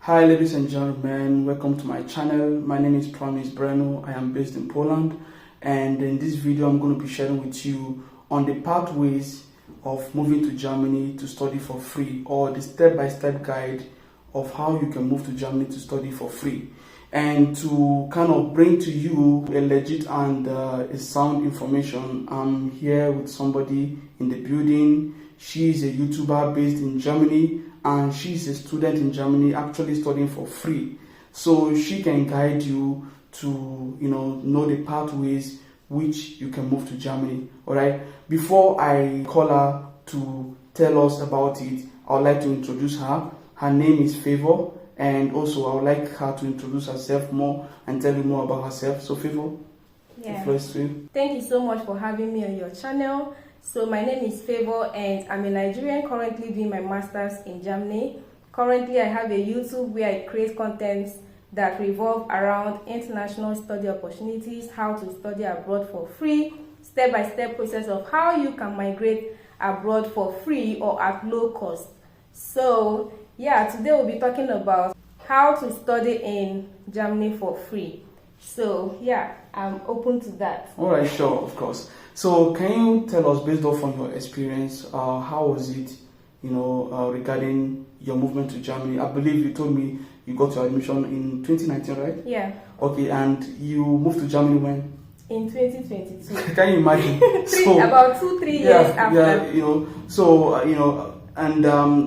Hi ladies and gentlemen, welcome to my channel. My name is Breno. I am based in Poland, and in this video I'm going to be sharing with you on the pathways of moving to Germany to study for free, or the step-by-step guide of how you can move to Germany to study for free, and to kind of bring to you a legit and a sound information. I'm here with somebody in the building. She is a YouTuber based in Germany, and she's a student in Germany actually studying for free. So she can guide you to know the pathways which you can move to Germany. Alright. Before I call her to tell us about it, I would like to introduce her. Her name is Favor, and also I would like her to introduce herself more and tell you more about herself. So Favor, the floor is to you. Thank you so much for having me on your channel. So my name is Favor, and I'm a Nigerian currently doing my master's in Germany. Currently I have a YouTube where I create contents that revolve around international study opportunities, how to study abroad for free, step-by-step process of how you can migrate abroad for free or at low cost. So yeah, today we'll be talking about how to study in Germany for free. So yeah, I'm open to that. All right, sure, of course. So can you tell us, based off on your experience, how was it, regarding your movement to Germany? I believe you told me you got your admission in 2019, right? Yeah. Okay, and you moved to Germany when? In 2022. Can you imagine? About 2-3 years after. Yeah,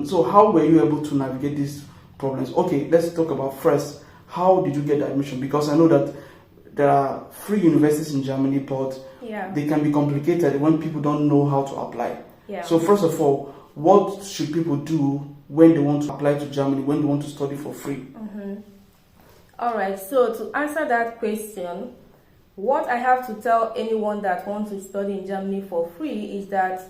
so how were you able to navigate these problems? Okay, let's talk about first, how did you get the admission? Because I know that there are free universities in Germany, but they can be complicated when people don't know how to apply. Yeah. So first of all, what should people do when they want to apply to Germany, when they want to study for free? All right, so to answer that question, what I have to tell anyone that wants to study in Germany for free is that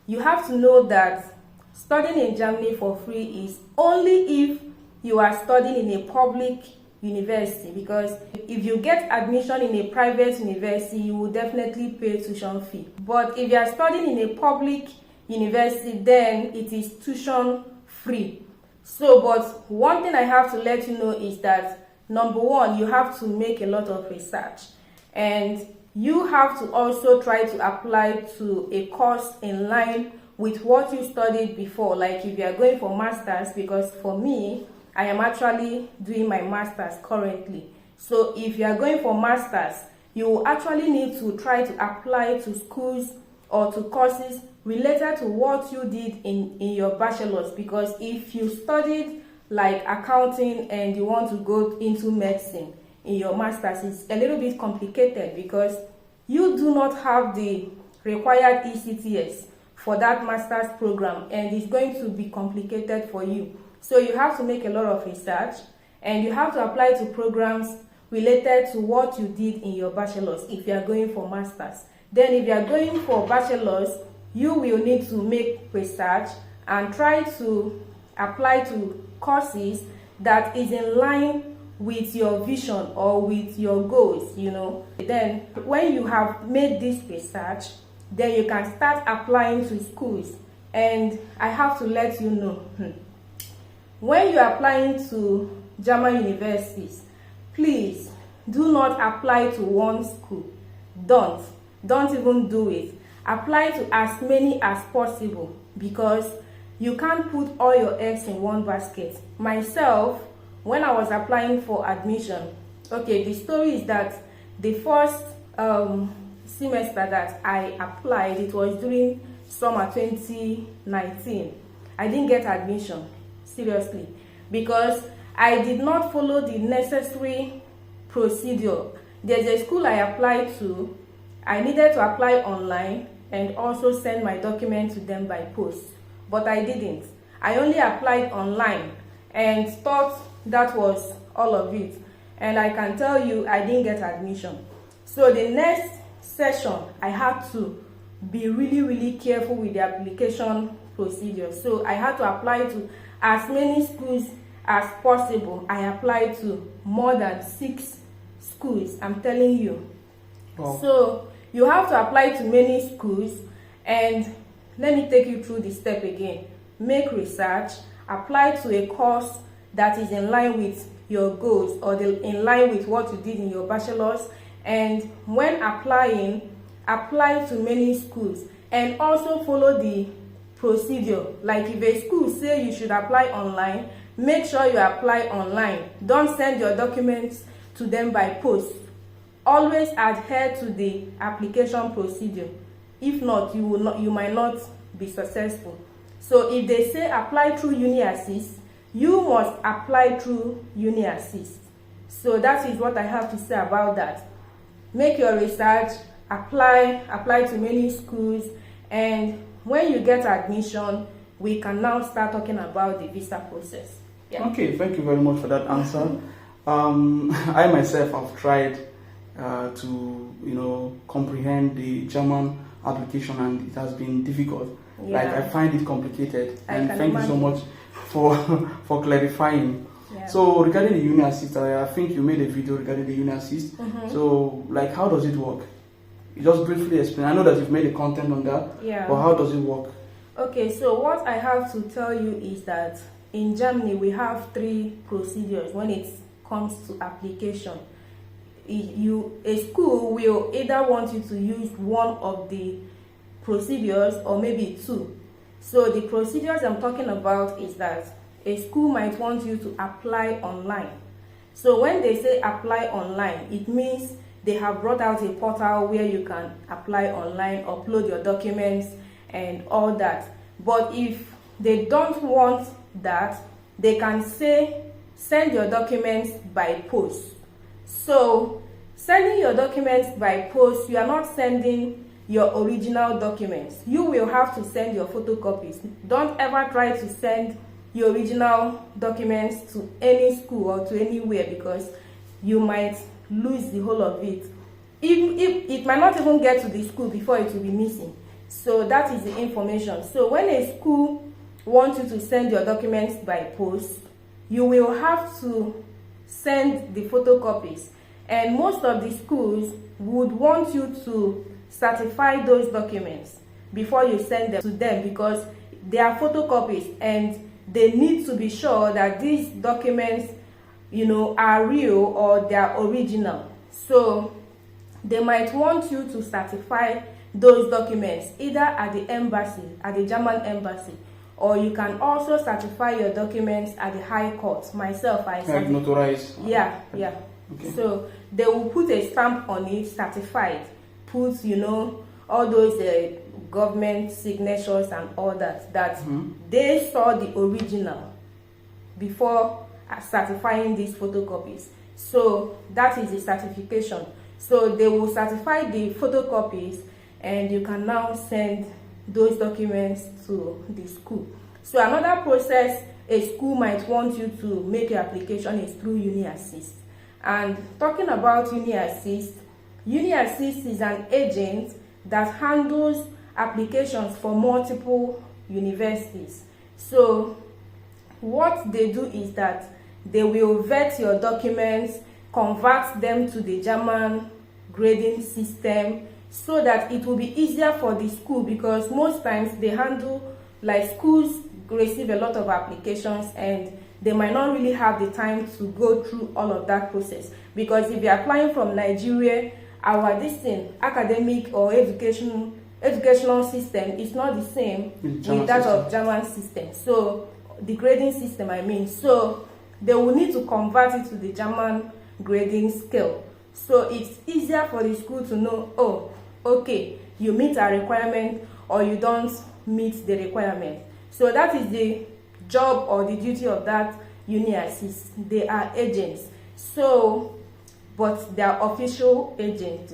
you have to know that studying in Germany for free is only if you are studying in a public university, because if you get admission in a private university, you will definitely pay tuition fee. But if you are studying in a public university, then it is tuition free. So, but one thing I have to let you know is that, number one, you have to make a lot of research, and you have to also try to apply to a course in line with what you studied before. Like if you are going for masters, because for me, I am actually doing my master's currently. So if you are going for masters, you will actually need to try to apply to schools or to courses related to what you did in your bachelors. Because if you studied like accounting and you want to go into medicine in your master's, it's a little bit complicated because you do not have the required ECTS for that master's program, and it's going to be complicated for you. So you have to make a lot of research, and you have to apply to programs related to what you did in your bachelor's if you are going for masters. Then if you are going for bachelor's, you will need to make research and try to apply to courses that is in line with your vision or with your goals, Then when you have made this research, then you can start applying to schools. And I have to let you know, when you are applying to German universities, please do not apply to one school. Don't even do it. Apply to as many as possible, because you can't put all your eggs in one basket. Myself, when I was applying for admission, okay, the story is that the first semester that I applied, it was during summer 2019. I didn't get admission, seriously, because I did not follow the necessary procedure. There's a school I applied to. I needed to apply online and also send my document to them by post, but I didn't. I only applied online and thought that was all of it, and I can tell you I didn't get admission. So the next session, I had to be really careful with the application procedure. So I had to apply to as many schools as possible. I applied to more than 6 schools, I'm telling you. Wow. So you have to apply to many schools, and let me take you through the step again. Make research, apply to a course that is in line with your goals or in line with what you did in your bachelors. And when applying, apply to many schools, and also follow the procedure. Like if a school say you should apply online, make sure you apply online. Don't send your documents to them by post. Always adhere to the application procedure. If not, you might not be successful. So if they say apply through UniAssist, you must apply through UniAssist. So that is what I have to say about that. Make your research, apply to many schools, and when you get admission, we can now start talking about the visa process. Yeah. Okay, thank you very much for that answer. I myself have tried to comprehend the German application, and it has been difficult. Yeah. Like I find it complicated, and thank imagine. you so much for clarifying. Yeah. So regarding the UniAssist, I think you made a video regarding the UniAssist. So like, how does it work? You just briefly explain. I know that you've made a content on that, Yeah. but how does it work? Okay, so what I have to tell you is that in Germany we have 3 procedures when it comes to application. A school will either want you to use one of the procedures or maybe 2. So the procedures I'm talking about is that a school might want you to apply online. So when they say apply online, it means they have brought out a portal where you can apply online, upload your documents and all that. But if they don't want that, they can say send your documents by post. So sending your documents by post, you are not sending your original documents. You will have to send your photocopies. Don't ever try to send your original documents to any school or to anywhere, because you might lose the whole of it. If it might not even get to the school before it will be missing. So that is the information. So when a school wants you to send your documents by post, you will have to send the photocopies, and most of the schools would want you to certify those documents before you send them to them, because they are photocopies and they need to be sure that these documents are real or they are original. So they might want you to certify those documents either at the embassy, at the German embassy, or you can also certify your documents at the High Court. Myself, I Like notarize. Yeah. Okay. So they will put a stamp on it, certified, put all those government signatures and all that they saw the original before certifying these photocopies. So that is the certification. So they will certify the photocopies, and you can now send those documents to the school. So another process a school might want you to make your application is through UniAssist. And talking about UniAssist is an agent that handles applications for multiple universities. So what they do is that they will vet your documents, convert them to the German grading system, so that it will be easier for the school, because most times they handle, like schools receive a lot of applications and they might not really have the time to go through all of that process. Because if you're applying from Nigeria, our academic or educational system is not the same with that of German system. So the grading system, so they will need to convert it to the German grading scale. So it's easier for the school to know, oh, okay, you meet a requirement or you don't meet the requirement. So that is the job or the duty of that UniAssist. They are agents. So, but they are official agents,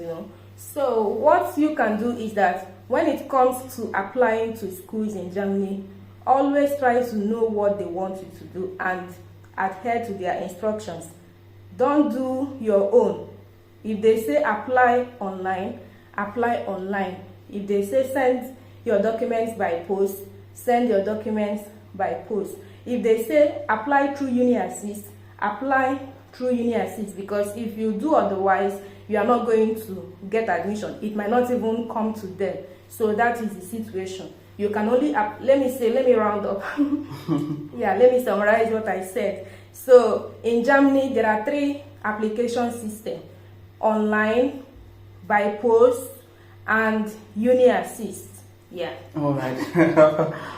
So what you can do is that when it comes to applying to schools in Germany, always try to know what they want you to do and adhere to their instructions. Don't do your own. If they say apply online, apply online. If they say send your documents by post, send your documents by post. If they say apply through UniAssist, apply through UniAssist, because if you do otherwise, you are not going to get admission. It might not even come to them. So that is the situation. You can only let me round up. Yeah, let me summarize what I said. So in Germany, there are 3 application systems: online, by post, and uni assist. Yeah. All right.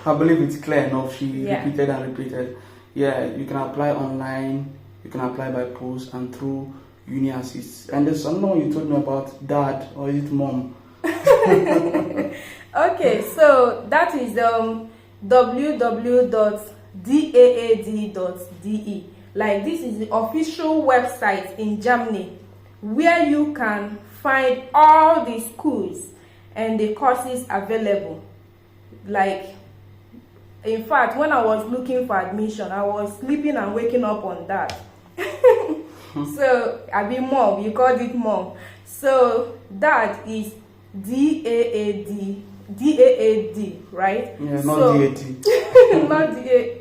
I believe it's clear enough. She repeated and repeated. Yeah, you can apply online, you can apply by post and through uni assist. And there's another one you told me about, dad, or is it mom? Okay, so that is www.daad.de. Like, this is the official website in Germany where you can find all the schools and the courses available. Like, in fact, when I was looking for admission, I was sleeping and waking up on that. So I mean, mom, you called it mom. So that is DAAD, right? Yeah, not so, DAD.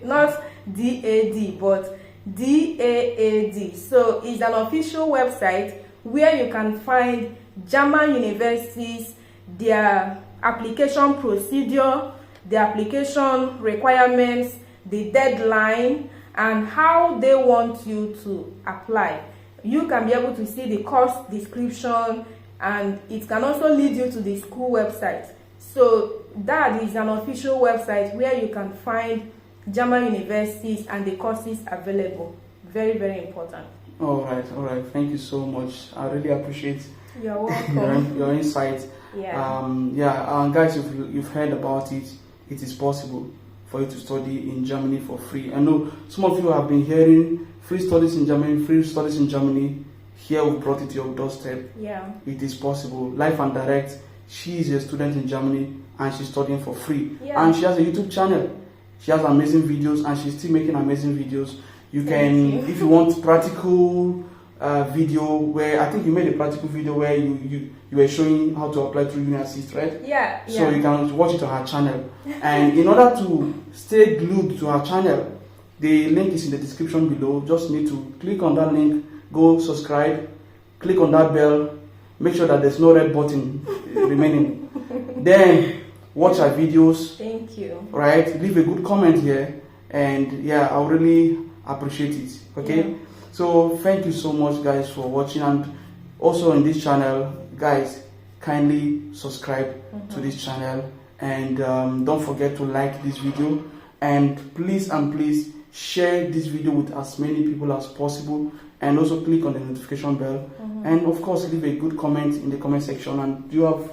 not DAD, but DAAD. So it's an official website where you can find German universities, their application procedure, the application requirements, the deadline, and how they want you to apply. You can be able to see the course description, and it can also lead you to the school website. So that is an official website where you can find German universities and the courses available. Very, very important. All right. Thank you so much. I really appreciate You're welcome. your insight. Yeah. Guys, you've heard about it. It is possible for you to study in Germany for free. I know some of you have been hearing free studies in Germany. Here we brought it to your doorstep. Yeah. It is possible. Life and Direct. She is a student in Germany and she's studying for free. Yeah. And she has a YouTube channel. She has amazing videos and she's still making amazing videos. If you want practical video, where I think you made a practical video where you were showing how to apply through uni assist, right? Yeah. So you can watch it on her channel. And in order to stay glued to her channel, the link is in the description below. Just need to click on that link, go subscribe, click on that bell, make sure that there's no red button remaining. Then watch her videos. Thank you. Right? Leave a good comment here, and yeah, I really appreciate it. Okay. Yeah. So thank you so much, guys, for watching, and also in this channel, guys, kindly subscribe to this channel, and don't forget to like this video, and please share this video with as many people as possible, and also click on the notification bell, and of course leave a good comment in the comment section. And do you have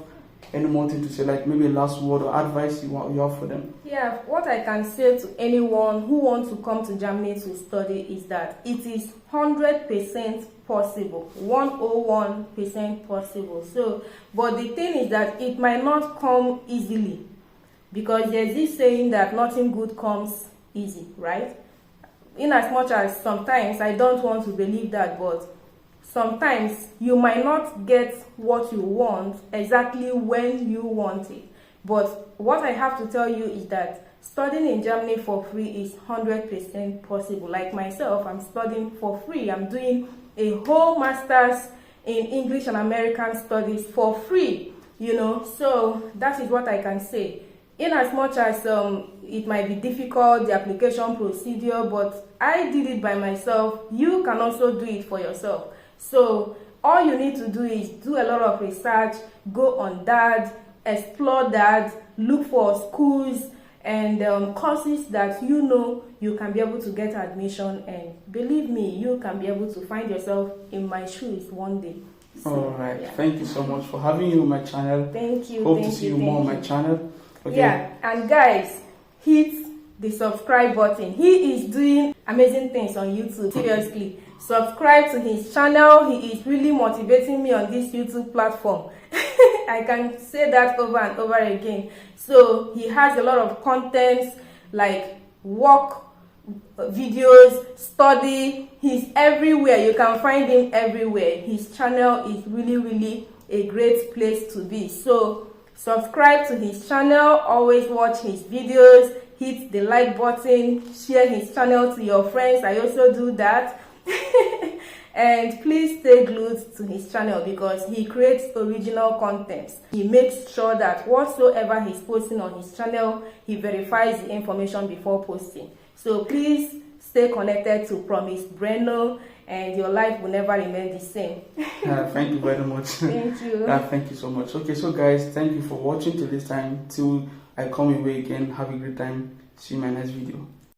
any more thing to say, like maybe a last word or advice you have for them? Yeah, what I can say to anyone who wants to come to Germany to study is that it is 100% possible, 101% possible. So, but the thing is that it might not come easily, because there's this saying that nothing good comes easy, right? In as much as sometimes I don't want to believe that, but sometimes you might not get what you want exactly when you want it. But what I have to tell you is that studying in Germany for free is 100% possible. Like myself, I'm studying for free. I'm doing a whole master's in English and American studies for free, So that is what I can say. In as much as it might be difficult, the application procedure, but I did it by myself. You can also do it for yourself. So all you need to do is do a lot of research, go on daad, explore daad, look for schools and courses that you can be able to get admission, and believe me, you can be able to find yourself in my shoes one day. So, all right. Yeah. Thank you so much for having you on my channel. Thank you. Hope to see you more on my channel. Okay. Yeah, and guys, hit the subscribe button. He is doing amazing things on YouTube. Seriously, subscribe to his channel. He is really motivating me on this YouTube platform. I can say that over and over again. So he has a lot of contents like work videos, study. He's everywhere. You can find him everywhere. His channel is really a great place to be. So subscribe to his channel, always watch his videos, hit the like button, share his channel to your friends. I also do that. And please stay glued to his channel because he creates original content. He makes sure that whatsoever he's posting on his channel, he verifies the information before posting. So please stay stay connected to Promise Breno, and your life will never remain the same. Thank you very much. Thank you. Thank you so much. Okay, so guys, thank you for watching till this time. Till I come your way again, have a great time. See you in my next video.